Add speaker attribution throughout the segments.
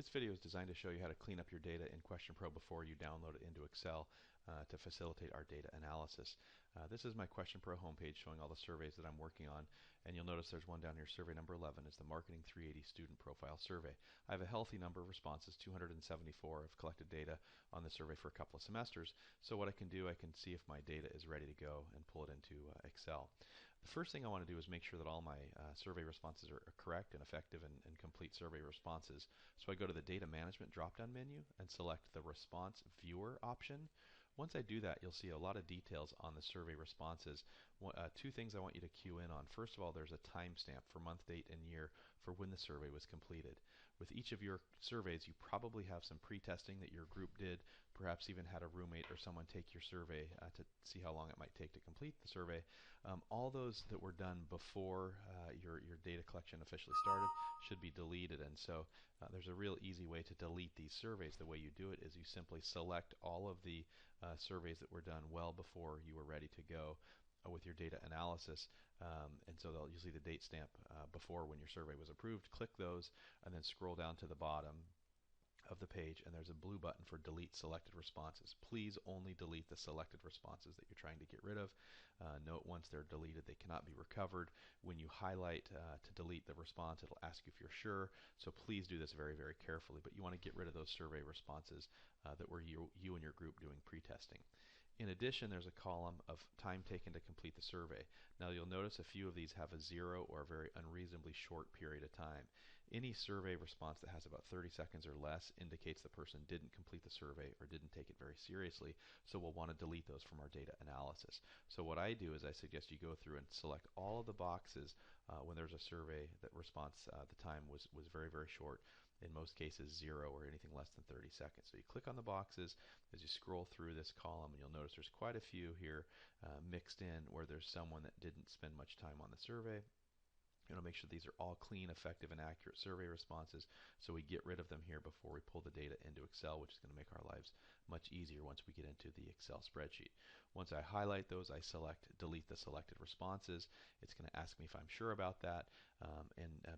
Speaker 1: This video is designed to show you how to clean up your data in QuestionPro before you download it into Excel to facilitate our data analysis. This is my QuestionPro homepage showing all the surveys that I'm working on, and you'll notice there's one down here, survey number 11 is the Marketing 380 Student Profile Survey. I have a healthy number of responses, 274. I've collected data on the survey for a couple of semesters, so what I can do, I can see if my data is ready to go and pull it into Excel. The first thing I want to do is make sure that all my survey responses are correct and effective and complete survey responses. So I go to the Data Management drop-down menu and select the Response Viewer option. Once I do that, you'll see a lot of details on the survey responses. Two things I want you to cue in on. First of all, there's a timestamp for month, date, and year for when the survey was completed. With each of your surveys, you probably have some pre-testing that your group did, perhaps even had a roommate or someone take your survey to see how long it might take to complete the survey. All those that were done before your data collection officially started should be deleted, and so there's a real easy way to delete these surveys. The way you do it is you simply select all of the surveys that were done well before you were ready to go with your data analysis, and so you'll see the date stamp before when your survey was approved. Click those and then scroll down to the bottom of the page, and there's a blue button for delete selected responses. Please only delete the selected responses that you're trying to get rid of. Note, once they're deleted, they cannot be recovered. When you highlight to delete the response, it'll ask you if you're sure, so please do this very, very carefully. But you want to get rid of those survey responses that were you and your group doing pre-testing. In addition, there's a column of time taken to complete the survey. Now you'll notice a few of these have a 0 or a very unreasonably short period of time. Any survey response that has about 30 seconds or less indicates the person didn't complete the survey or didn't take it very seriously, so we'll want to delete those from our data analysis. So what I do is I suggest you go through and select all of the boxes when there's a survey that response the time was very, very short. In most cases 0 or anything less than 30 seconds. So you click on the boxes as you scroll through this column, and you'll notice there's quite a few here mixed in where there's someone that didn't spend much time on the survey. You want to make sure these are all clean, effective, and accurate survey responses, so we get rid of them here before we pull the data into Excel, which is going to make our lives much easier once we get into the Excel spreadsheet. Once I highlight those, I select delete the selected responses. It's going to ask me if I'm sure about that,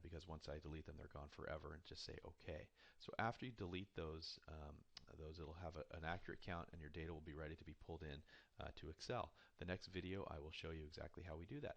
Speaker 1: because once I delete them, they're gone forever, and just say OK. So after you delete those, it'll have an accurate count, and your data will be ready to be pulled in to Excel. The next video, I will show you exactly how we do that.